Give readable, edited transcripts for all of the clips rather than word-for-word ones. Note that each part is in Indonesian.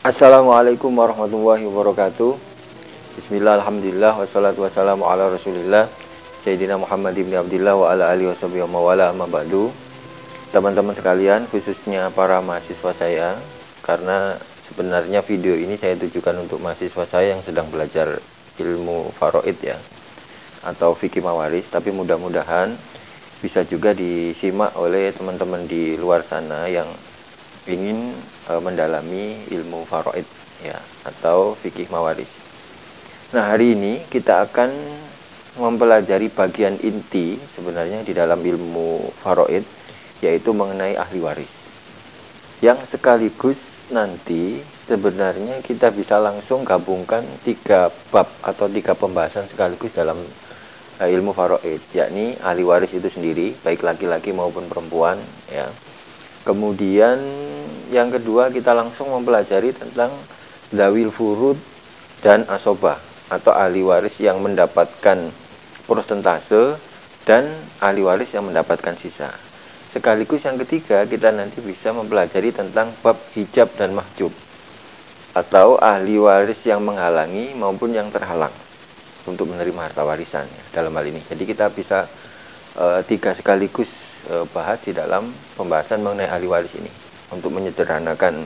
Assalamualaikum warahmatullahi wabarakatuh. Bismillah, alhamdulillah, wassalatu wassalamu ala rasulillah Sayyidina Muhammad ibn Abdillah wa ala alihi washabihi wa wala amma ba'du. Teman-teman sekalian, khususnya para mahasiswa saya, karena sebenarnya video ini saya tujukan untuk mahasiswa saya yang sedang belajar ilmu faraid ya, atau fikih mawaris, tapi mudah-mudahan bisa juga disimak oleh teman-teman di luar sana yang ingin mendalami ilmu faraid ya, atau fikih mawaris. Nah, hari ini kita akan mempelajari bagian inti sebenarnya di dalam ilmu faraid, yaitu mengenai ahli waris, yang sekaligus nanti sebenarnya kita bisa langsung gabungkan 3 bab atau 3 pembahasan sekaligus dalam ilmu faraid, yakni ahli waris itu sendiri, baik laki-laki maupun perempuan ya. Kemudian yang kedua, kita langsung mempelajari tentang dzawil furud dan asobah, atau ahli waris yang mendapatkan persentase dan ahli waris yang mendapatkan sisa. Sekaligus yang ketiga, kita nanti bisa mempelajari tentang bab hijab dan mahjub, atau ahli waris yang menghalangi maupun yang terhalang untuk menerima harta warisan ya, dalam hal ini. Jadi kita bisa 3 sekaligus bahas di dalam pembahasan mengenai ahli waris ini untuk menyederhanakan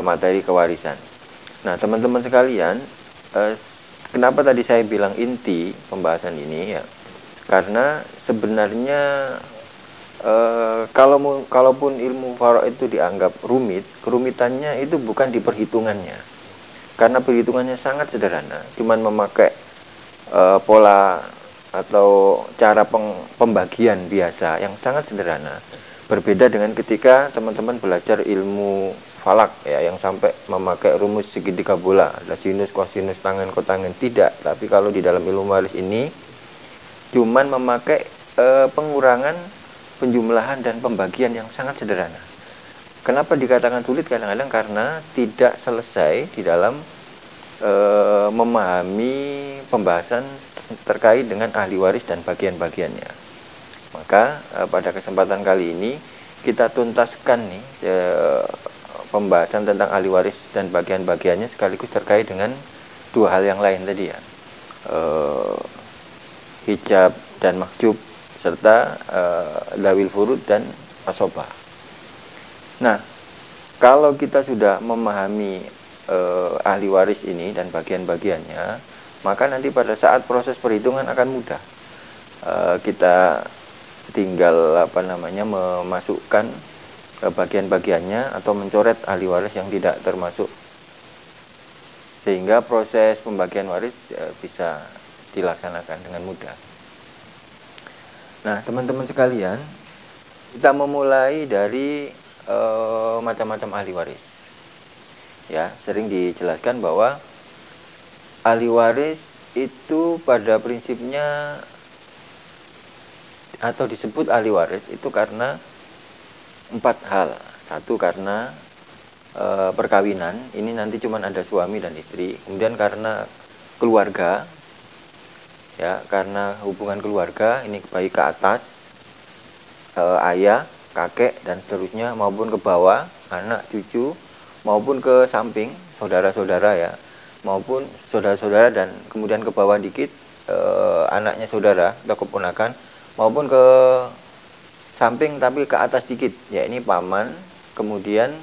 materi kewarisan. Nah, teman-teman sekalian, kenapa tadi saya bilang inti pembahasan ini ya? Karena sebenarnya kalaupun ilmu faraid itu dianggap rumit, kerumitannya itu bukan di perhitungannya. Karena perhitungannya sangat sederhana, cuman memakai pola atau cara pembagian biasa yang sangat sederhana. Berbeda dengan ketika teman-teman belajar ilmu falak ya, yang sampai memakai rumus segitiga bola, ada sinus, kosinus, tangen, kotangen. Tidak, tapi kalau di dalam ilmu waris ini cuman memakai pengurangan, penjumlahan, dan pembagian yang sangat sederhana. Kenapa dikatakan sulit? Kadang-kadang karena tidak selesai di dalam memahami pembahasan terkait dengan ahli waris dan bagian-bagiannya. Maka pada kesempatan kali ini kita tuntaskan nih pembahasan tentang ahli waris dan bagian-bagiannya, sekaligus terkait dengan 2 hal yang lain tadi ya, hijab dan mahjub, serta dzawil furud dan asobah. Nah, kalau kita sudah memahami ahli waris ini dan bagian-bagiannya, maka nanti pada saat proses perhitungan akan mudah. Kita tinggal memasukkan bagian-bagiannya atau mencoret ahli waris yang tidak termasuk, sehingga proses pembagian waris bisa dilaksanakan dengan mudah. Nah, teman-teman sekalian, kita memulai dari macam-macam ahli waris. Ya, sering dijelaskan bahwa ahli waris itu pada prinsipnya, atau disebut ahli waris itu karena 4 hal. Satu, karena perkawinan, ini nanti cuma ada suami dan istri. Kemudian karena keluarga ya, karena hubungan keluarga, ini baik ke atas, ayah, kakek, dan seterusnya, maupun ke bawah, anak, cucu, maupun ke samping, saudara-saudara ya, maupun saudara-saudara, dan kemudian ke bawah dikit, anaknya saudara atau keponakan, maupun ke samping tapi ke atas dikit, ya ini paman, kemudian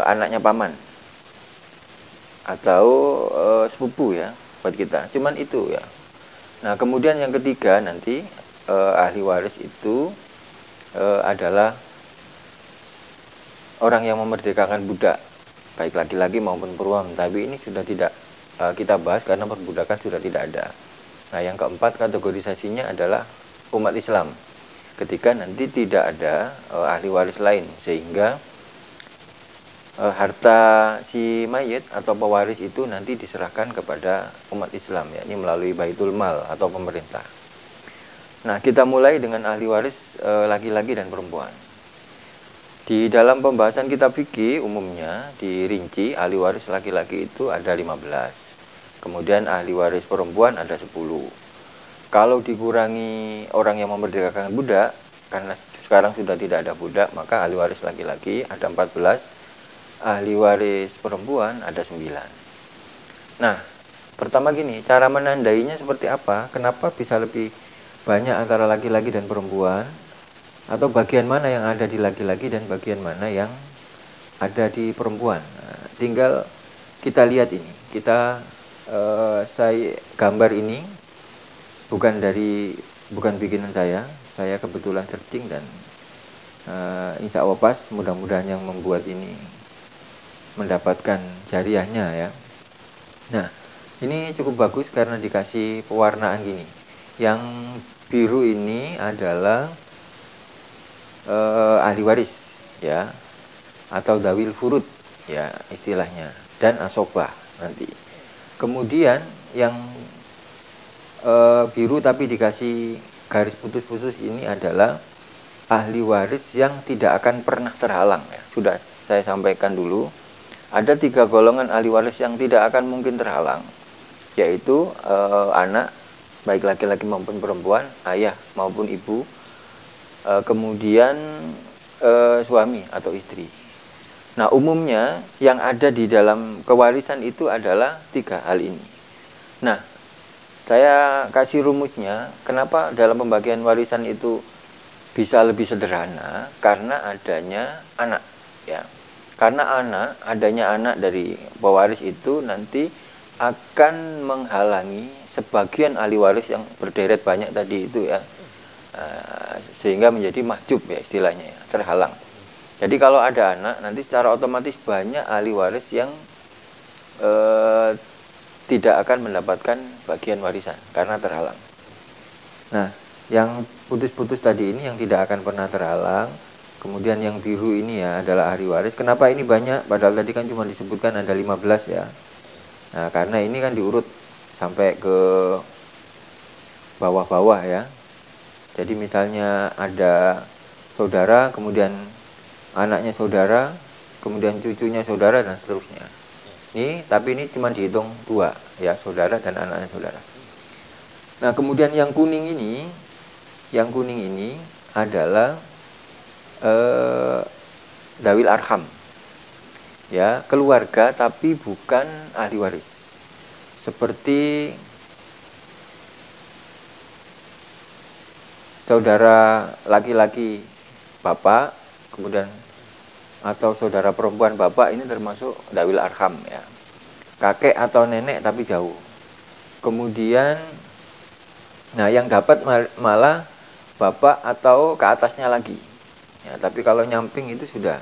anaknya paman, atau sepupu ya buat kita, cuman itu ya. Nah, kemudian yang ketiga nanti ahli waris itu adalah orang yang memerdekakan budak, baik laki-laki maupun perempuan. Tapi ini sudah tidak kita bahas karena perbudakan sudah tidak ada. Nah, yang keempat kategorisasinya adalah umat Islam, ketika nanti tidak ada ahli waris lain, sehingga harta si mayit atau pewaris itu nanti diserahkan kepada umat Islam, yakni melalui Baitul Mal atau pemerintah. Nah, kita mulai dengan ahli waris laki-laki dan perempuan. Di dalam pembahasan kitab fikih umumnya dirinci ahli waris laki-laki itu ada 15. Kemudian ahli waris perempuan ada 10. Kalau dikurangi orang yang memerdekakan budak, karena sekarang sudah tidak ada budak, maka ahli waris laki-laki ada 14. ahli waris perempuan ada 9. Nah, pertama gini, cara menandainya seperti apa? Kenapa bisa lebih banyak antara laki-laki dan perempuan? Atau bagian mana yang ada di laki-laki dan bagian mana yang ada di perempuan? Nah, tinggal kita lihat ini. Saya gambar ini bukan bikinan saya. Saya kebetulan searching dan insya Allah pas. Mudah-mudahan yang membuat ini mendapatkan jariahnya ya. Nah, ini cukup bagus karena dikasih pewarnaan gini. Yang biru ini adalah ahli waris ya, atau dawil furud ya istilahnya, dan asobah nanti. Kemudian yang biru tapi dikasih garis putus-putus ini adalah ahli waris yang tidak akan pernah terhalang ya. Sudah saya sampaikan dulu. Ada 3 golongan ahli waris yang tidak akan mungkin terhalang, yaitu anak, baik laki-laki maupun perempuan, ayah maupun ibu, kemudian suami atau istri. Nah, umumnya yang ada di dalam kewarisan itu adalah 3 hal ini. Nah, saya kasih rumusnya, kenapa dalam pembagian warisan itu bisa lebih sederhana, karena adanya anak ya. Karena adanya anak dari pewaris itu nanti akan menghalangi sebagian ahli waris yang berderet banyak tadi itu ya, sehingga menjadi mahjub ya istilahnya ya, terhalang. Jadi kalau ada anak nanti secara otomatis banyak ahli waris yang tidak akan mendapatkan bagian warisan karena terhalang. Nah, yang putus-putus tadi ini yang tidak akan pernah terhalang. Kemudian yang biru ini ya adalah ahli waris. Kenapa ini banyak? Padahal tadi kan cuma disebutkan ada 15 ya. Nah, karena ini kan diurut sampai ke bawah-bawah ya. Jadi misalnya ada saudara, kemudian anaknya saudara, kemudian cucunya saudara, dan seterusnya. Tapi ini cuma dihitung 2 ya, saudara dan anaknya saudara. Nah, kemudian yang kuning ini adalah dawil arham ya, keluarga tapi bukan ahli waris, seperti saudara laki-laki bapak, kemudian atau saudara perempuan bapak, ini termasuk dawil arham ya, kakek atau nenek tapi jauh. Kemudian nah yang dapat malah bapak atau ke atasnya lagi ya, tapi kalau nyamping itu sudah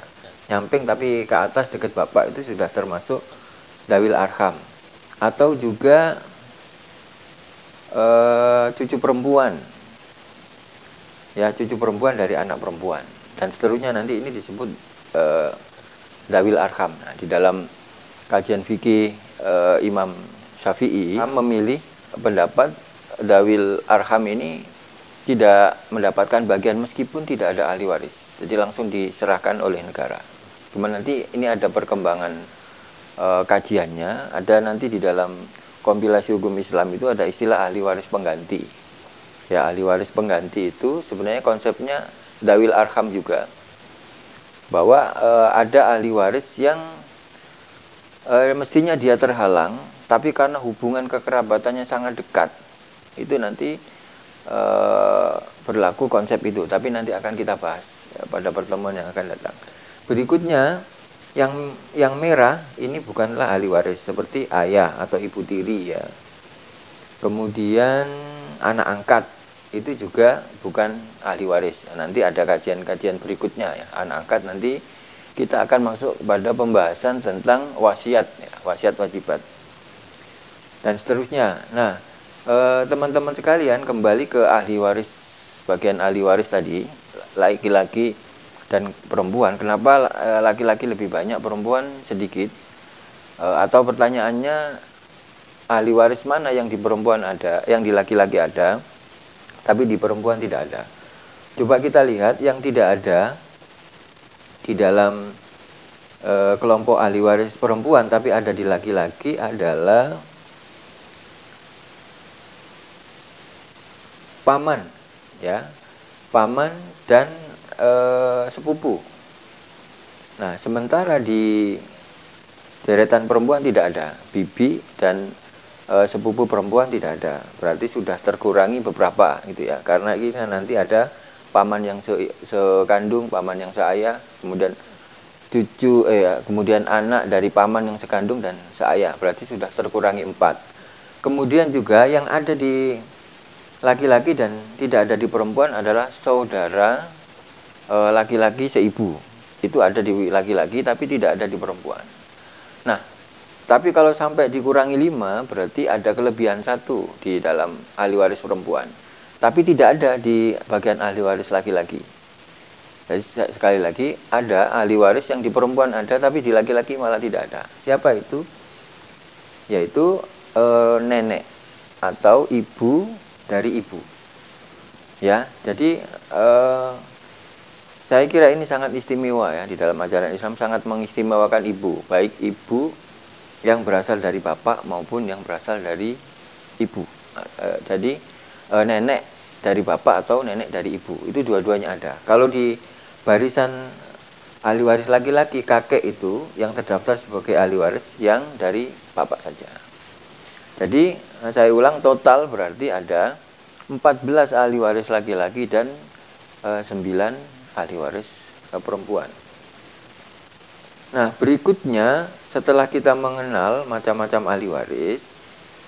nyamping tapi ke atas dekat bapak itu sudah termasuk dawil arham. Atau juga cucu perempuan ya, cucu perempuan dari anak perempuan dan seterusnya, nanti ini disebut dawil arham. Nah, di dalam kajian fikih Imam Syafi'i memilih pendapat dawil arham ini tidak mendapatkan bagian meskipun tidak ada ahli waris, jadi langsung diserahkan oleh negara. Cuma nanti ini ada perkembangan kajiannya, ada nanti di dalam kompilasi hukum Islam itu ada istilah ahli waris pengganti ya. Ahli waris pengganti itu sebenarnya konsepnya dawil arham juga, bahwa ada ahli waris yang mestinya dia terhalang, tapi karena hubungan kekerabatannya sangat dekat, itu nanti berlaku konsep itu, tapi nanti akan kita bahas ya, pada pertemuan yang akan datang. Berikutnya yang merah ini bukanlah ahli waris, seperti ayah atau ibu tiri ya. Kemudian anak angkat itu juga bukan ahli waris. Nanti ada kajian-kajian berikutnya ya, anak angkat. Nanti kita akan masuk pada pembahasan tentang wasiat ya, wasiat wajibat dan seterusnya. Nah, teman-teman sekalian, kembali ke ahli waris, bagian ahli waris tadi, laki-laki dan perempuan. Kenapa laki-laki lebih banyak, perempuan sedikit? Atau pertanyaannya, ahli waris mana yang di perempuan ada, yang di laki-laki ada, tapi di perempuan tidak ada? Coba kita lihat yang tidak ada di dalam kelompok ahli waris perempuan tapi ada di laki-laki adalah paman ya, paman dan sepupu. Nah, sementara di deretan perempuan tidak ada, bibi dan sepupu perempuan tidak ada. Berarti sudah terkurangi beberapa gitu ya. Karena ini nanti ada paman yang sekandung, paman yang seayah, kemudian kemudian anak dari paman yang sekandung dan seayah. Berarti sudah terkurangi 4. Kemudian juga yang ada di laki-laki dan tidak ada di perempuan adalah saudara laki-laki seibu. Itu ada di laki-laki tapi tidak ada di perempuan. Nah, tapi kalau sampai dikurangi 5, berarti ada kelebihan 1 di dalam ahli waris perempuan. Tapi tidak ada di bagian ahli waris laki-laki. Jadi sekali lagi, ada ahli waris yang di perempuan ada, tapi di laki-laki malah tidak ada. Siapa itu? Yaitu nenek atau ibu dari ibu. Ya, jadi saya kira ini sangat istimewa ya, di dalam ajaran Islam sangat mengistimewakan ibu, baik ibu yang berasal dari bapak maupun yang berasal dari ibu. Jadi nenek dari bapak atau nenek dari ibu, itu dua-duanya ada. Kalau di barisan ahli waris laki-laki, kakek itu yang terdaftar sebagai ahli waris yang dari bapak saja. Jadi saya ulang, total berarti ada 14 ahli waris laki-laki dan 9 ahli waris perempuan. Nah, berikutnya setelah kita mengenal macam-macam ahli waris,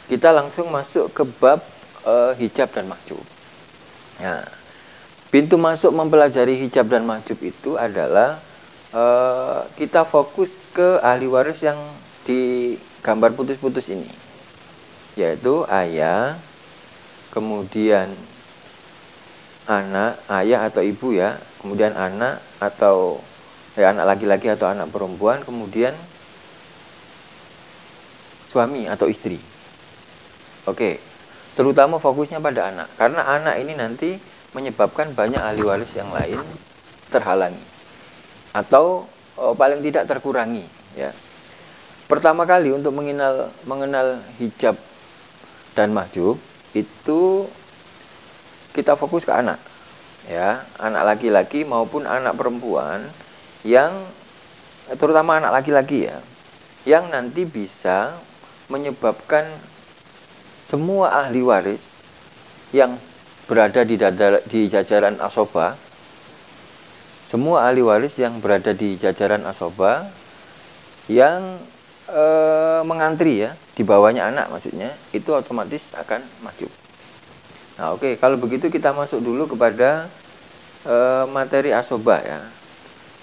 kita langsung masuk ke bab hijab dan mahjub. Nah, pintu masuk mempelajari hijab dan mahjub itu adalah kita fokus ke ahli waris yang di gambar putus-putus ini, yaitu ayah, kemudian anak, ayah atau ibu ya, kemudian anak atau anak laki-laki atau anak perempuan, kemudian suami atau istri. Oke, terutama fokusnya pada anak, karena anak ini nanti menyebabkan banyak ahli waris yang lain terhalangi atau paling tidak terkurangi ya. Pertama kali untuk mengenal hijab dan mahjub itu kita fokus ke anak ya, anak laki-laki maupun anak perempuan, yang terutama anak laki-laki ya, yang nanti bisa menyebabkan semua ahli waris yang berada di jajaran asoba, semua ahli waris yang berada di jajaran asoba yang mengantri ya, di bawahnya anak maksudnya, itu otomatis akan mahjub. Nah, oke, kalau begitu kita masuk dulu kepada materi asoba ya.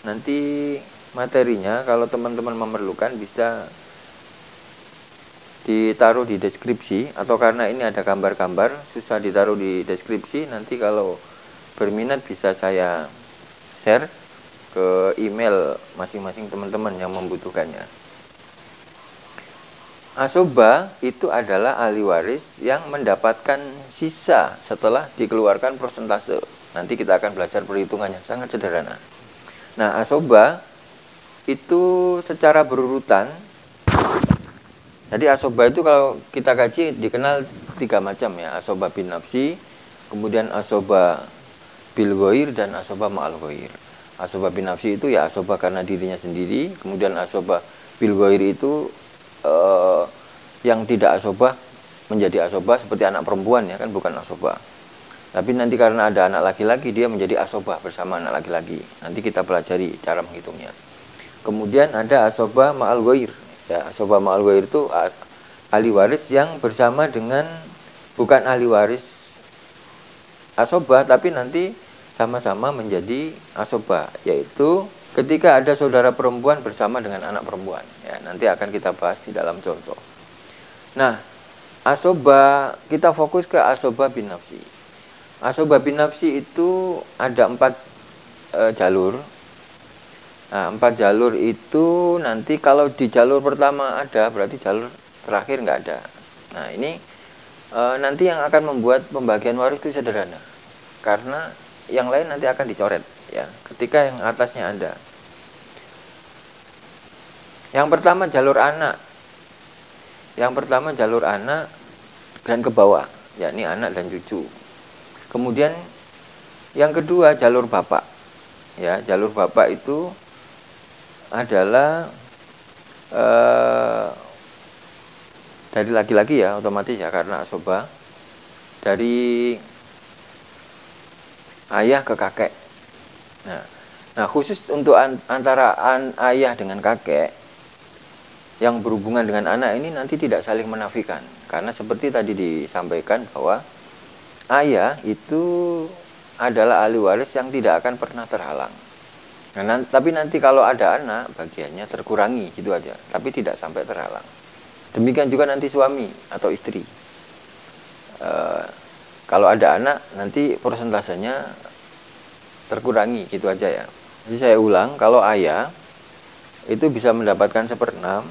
Nanti materinya kalau teman-teman memerlukan bisa ditaruh di deskripsi, atau karena ini ada gambar-gambar susah ditaruh di deskripsi, nanti kalau berminat bisa saya share ke email masing-masing teman-teman yang membutuhkannya. Asoba itu adalah ahli waris yang mendapatkan sisa setelah dikeluarkan persentase. Nanti kita akan belajar perhitungannya, sangat sederhana. Nah, asoba itu secara berurutan. Jadi asoba itu kalau kita kaji dikenal 3 macam ya. Asoba bin nafsi, kemudian asoba bil ghair, dan asoba ma'al ghair. Asoba bin nafsi itu ya asoba karena dirinya sendiri, kemudian asoba bil ghair itu yang tidak asoba menjadi asoba, seperti anak perempuan ya kan, bukan asoba. Tapi nanti karena ada anak laki-laki, dia menjadi asoba bersama anak laki-laki. Nanti kita pelajari cara menghitungnya. Kemudian ada asoba ma'al ghair. Ya, asoba ma'al ghair itu ahli waris yang bersama dengan, bukan ahli waris asoba, tapi nanti sama-sama menjadi asoba, yaitu ketika ada saudara perempuan bersama dengan anak perempuan. Ya, nanti akan kita bahas di dalam contoh. Nah, asoba, kita fokus ke asoba bin nafsi. Asoba bin nafsi itu ada 4 jalur. Nah, 4 jalur itu nanti kalau di jalur pertama ada, berarti jalur terakhir nggak ada. Nah, ini nanti yang akan membuat pembagian waris itu sederhana, karena yang lain nanti akan dicoret ya, ketika yang atasnya ada. Yang pertama jalur anak. Yang pertama jalur anak dan ke bawah, yakni anak dan cucu. Kemudian yang kedua jalur bapak. Ya, jalur bapak itu adalah dari laki-laki ya, otomatis ya, karena asobah. Dari ayah ke kakek. Nah khusus untuk antara ayah dengan kakek yang berhubungan dengan anak ini nanti tidak saling menafikan. Karena seperti tadi disampaikan bahwa ayah itu adalah ahli waris yang tidak akan pernah terhalang. Nah, tapi nanti kalau ada anak, bagiannya terkurangi gitu aja, tapi tidak sampai terhalang. Demikian juga nanti suami atau istri. Kalau ada anak, nanti persentasenya terkurangi gitu aja ya. Jadi saya ulang, kalau ayah itu bisa mendapatkan 1/6,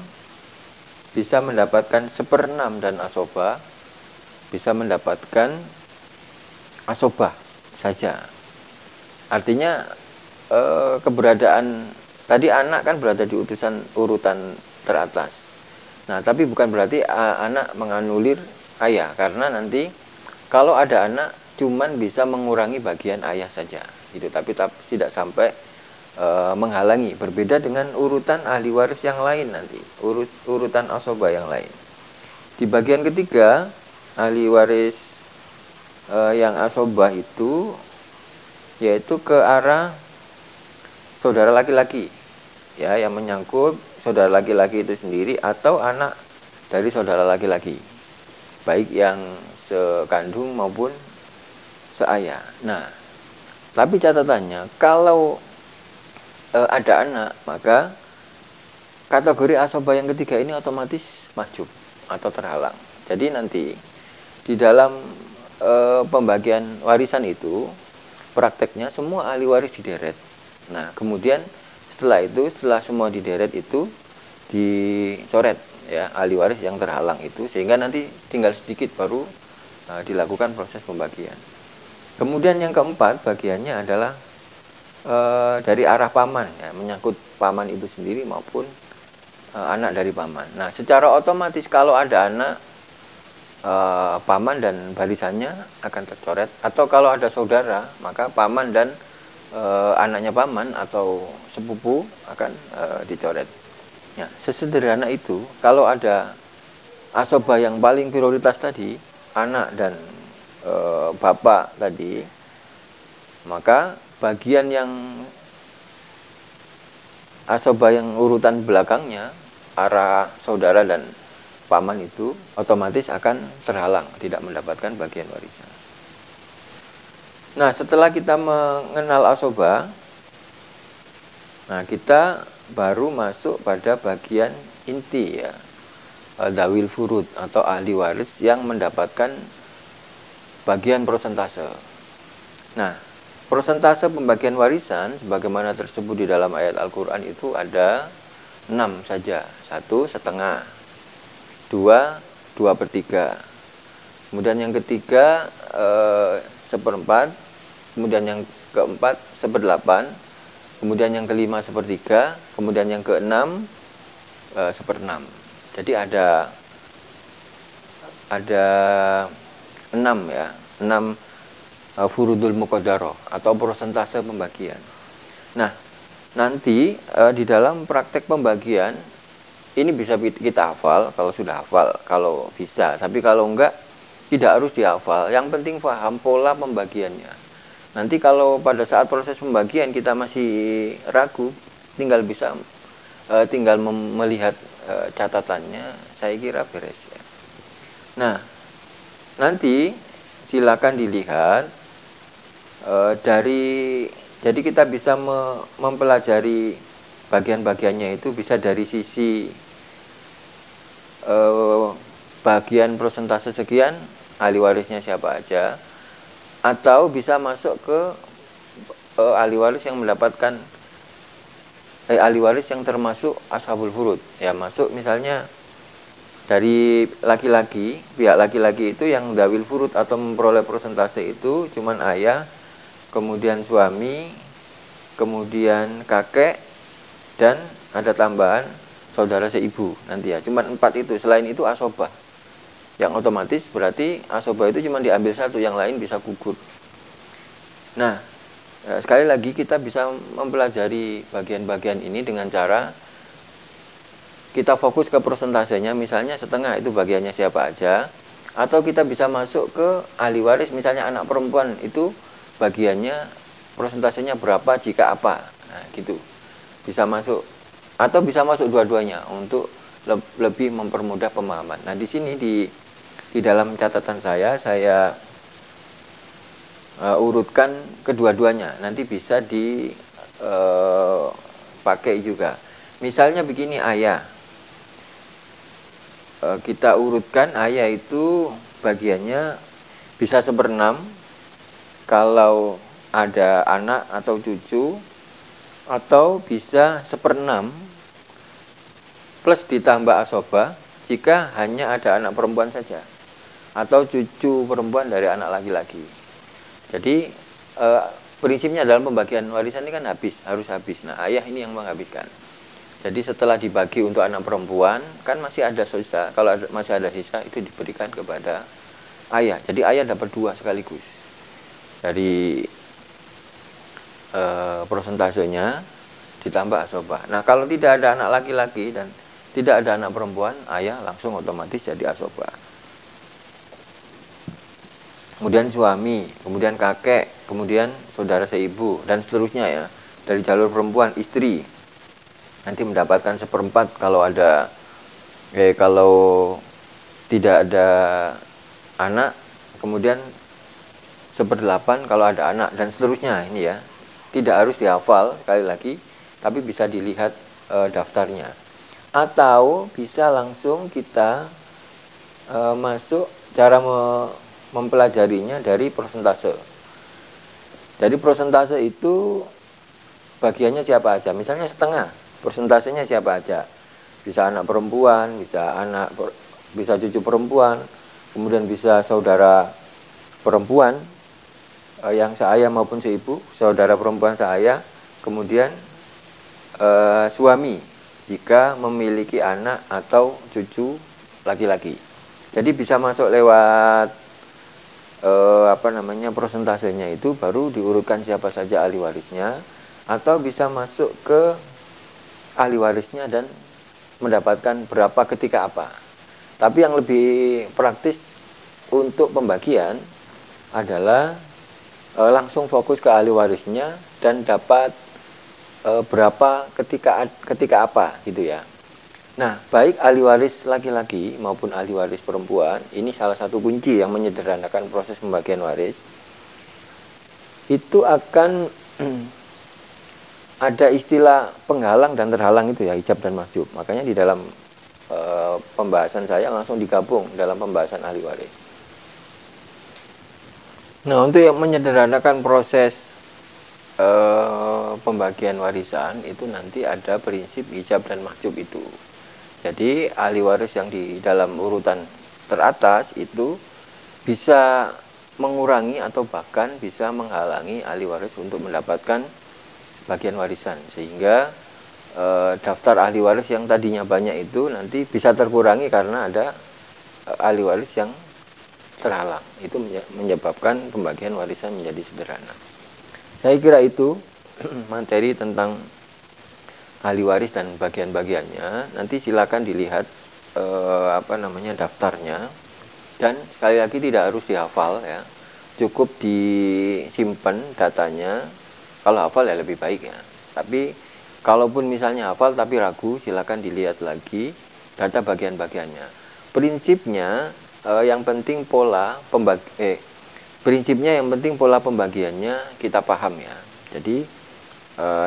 bisa mendapatkan 1/6 dan asobah, bisa mendapatkan asobah saja. Artinya keberadaan tadi anak kan berada di urutan teratas. Nah, tapi bukan berarti anak menganulir ayah, karena nanti kalau ada anak cuman bisa mengurangi bagian ayah saja gitu, tapi tidak sampai menghalangi. Berbeda dengan urutan ahli waris yang lain nanti, urutan asobah yang lain. Di bagian ketiga, ahli waris yang asobah itu yaitu ke arah saudara laki-laki ya, yang menyangkut saudara laki-laki itu sendiri atau anak dari saudara laki-laki, baik yang sekandung maupun seayah. Nah, tapi catatannya kalau ada anak, maka kategori asobah yang ketiga ini otomatis mahjub atau terhalang. Jadi nanti di dalam pembagian warisan itu prakteknya semua ahli waris dideret. Nah, kemudian setelah semua dideret itu dicoret ya ahli waris yang terhalang itu, sehingga nanti tinggal sedikit baru dilakukan proses pembagian. Kemudian yang keempat bagiannya adalah dari arah paman ya, menyangkut paman itu sendiri maupun anak dari paman. Nah, secara otomatis kalau ada anak, paman dan barisannya akan tercoret, atau kalau ada saudara maka paman dan anaknya paman atau sepupu akan dicoret. Ya, sesederhana itu. Kalau ada asobah yang paling prioritas tadi, anak dan bapak tadi, maka bagian yang asobah yang urutan belakangnya, arah saudara dan paman itu otomatis akan terhalang, tidak mendapatkan bagian warisan. Nah, setelah kita mengenal asobah, nah kita baru masuk pada bagian inti ya, dawil furud atau ahli waris yang mendapatkan bagian prosentase. Nah, prosentase pembagian warisan sebagaimana tersebut di dalam ayat Al-Quran itu ada 6 saja. 1/2, 2, 2/3. Kemudian yang ketiga 1/4. Kemudian yang keempat 1/8, kemudian yang kelima 1/3, kemudian yang keenam 1/6. Jadi ada 6 ya, 6 furudul muqaddarah atau persentase pembagian. Nah, nanti di dalam praktek pembagian ini bisa kita hafal kalau sudah hafal, kalau bisa. Tapi kalau enggak, tidak harus dihafal. Yang penting paham pola pembagiannya. Nanti kalau pada saat proses pembagian kita masih ragu, tinggal melihat catatannya, saya kira beres ya. Nah, nanti silakan dilihat jadi kita bisa mempelajari bagian-bagiannya itu bisa dari sisi bagian persentase sekian, ahli warisnya siapa aja, atau bisa masuk ke ahli waris yang mendapatkan ahli waris yang termasuk ashabul furud ya, masuk misalnya dari laki-laki, pihak laki-laki itu yang dawil furud atau memperoleh persentase itu cuman ayah, kemudian suami, kemudian kakek, dan ada tambahan saudara seibu nanti ya, cuman 4 itu. Selain itu asobah, yang otomatis berarti asobah itu cuma diambil 1, yang lain bisa gugur. Nah, Sekali lagi kita bisa mempelajari bagian-bagian ini dengan cara kita fokus ke persentasenya, misalnya setengah itu bagiannya siapa aja, atau kita bisa masuk ke ahli waris, misalnya anak perempuan itu bagiannya persentasenya berapa jika apa, nah gitu bisa masuk, atau bisa masuk dua-duanya untuk lebih mempermudah pemahaman. Nah di sini di dalam catatan saya urutkan kedua-duanya, nanti bisa dipakai juga. Misalnya begini, ayah, kita urutkan ayah itu bagiannya bisa 1/6 kalau ada anak atau cucu, atau bisa 1/6 plus ditambah asobah jika hanya ada anak perempuan saja, atau cucu perempuan dari anak laki-laki. Jadi prinsipnya dalam pembagian warisan ini kan harus habis. Nah, ayah ini yang menghabiskan. Jadi setelah dibagi untuk anak perempuan, kan masih ada sisa. Kalau masih ada sisa, itu diberikan kepada ayah. Jadi ayah dapat 2 sekaligus. Dari prosentasenya ditambah asobah. Nah, kalau tidak ada anak laki-laki dan tidak ada anak perempuan, ayah langsung otomatis jadi asobah. Kemudian suami, kemudian kakek, kemudian saudara seibu, dan seterusnya ya. Dari jalur perempuan, istri nanti mendapatkan 1/4 kalau ada, kalau tidak ada anak, kemudian 1/8 kalau ada anak, dan seterusnya ini ya. Tidak harus dihafal sekali lagi, tapi bisa dilihat daftarnya. Atau bisa langsung kita masuk cara mempelajarinya dari persentase. Jadi persentase itu bagiannya siapa aja. Misalnya setengah, persentasenya siapa aja. Bisa anak perempuan, bisa cucu perempuan, kemudian bisa saudara perempuan yang seayah maupun seibu, saudara perempuan seayah, kemudian suami jika memiliki anak atau cucu laki-laki. Jadi bisa masuk lewat prosentasenya itu, baru diurutkan siapa saja ahli warisnya, atau bisa masuk ke ahli warisnya dan mendapatkan berapa ketika apa. Tapi yang lebih praktis untuk pembagian adalah langsung fokus ke ahli warisnya dan dapat berapa ketika apa gitu ya. Nah, baik ahli waris laki-laki maupun ahli waris perempuan, ini salah satu kunci yang menyederhanakan proses pembagian waris. Itu akan ada istilah penghalang dan terhalang itu ya, ijab dan mahjub. Makanya di dalam pembahasan saya langsung digabung dalam pembahasan ahli waris. Nah, untuk yang menyederhanakan proses pembagian warisan itu nanti ada prinsip ijab dan mahjub itu. Jadi ahli waris yang di dalam urutan teratas itu bisa mengurangi atau bahkan bisa menghalangi ahli waris untuk mendapatkan bagian warisan, sehingga daftar ahli waris yang tadinya banyak itu nanti bisa terkurangi karena ada ahli waris yang terhalang. Itu menyebabkan pembagian warisan menjadi sederhana. Saya kira itu materi tentang ahli waris dan bagian-bagiannya. Nanti silakan dilihat daftarnya, dan sekali lagi tidak harus dihafal ya, cukup disimpan datanya. Kalau hafal ya lebih baik ya, tapi kalaupun misalnya hafal tapi ragu, silakan dilihat lagi data bagian-bagiannya. Prinsipnya yang penting prinsipnya yang penting pola pembagiannya kita paham ya. Jadi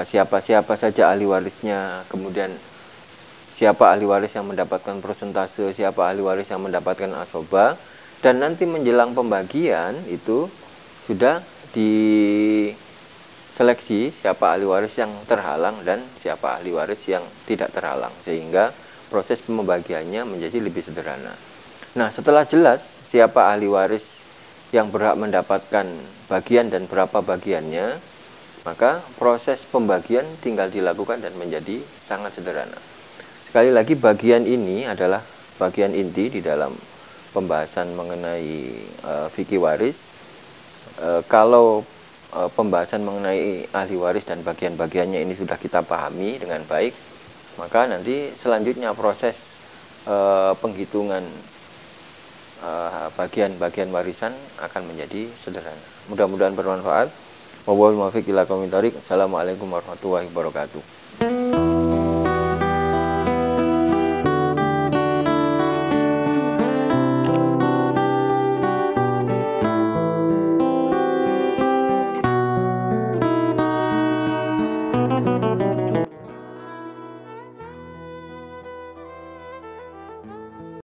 siapa-siapa saja ahli warisnya, kemudian siapa ahli waris yang mendapatkan persentase, siapa ahli waris yang mendapatkan asobah, dan nanti menjelang pembagian itu sudah diseleksi siapa ahli waris yang terhalang dan siapa ahli waris yang tidak terhalang, sehingga proses pembagiannya menjadi lebih sederhana. Nah, setelah jelas siapa ahli waris yang berhak mendapatkan bagian dan berapa bagiannya, maka proses pembagian tinggal dilakukan dan menjadi sangat sederhana. Sekali lagi, bagian ini adalah bagian inti di dalam pembahasan mengenai fikih waris. Kalau pembahasan mengenai ahli waris dan bagian-bagiannya ini sudah kita pahami dengan baik, maka nanti selanjutnya proses penghitungan bagian-bagian warisan akan menjadi sederhana. Mudah-mudahan bermanfaat. Wallahul muwaffiq ila aqwamit thoriq. Assalamualaikum warahmatullahi wabarakatuh.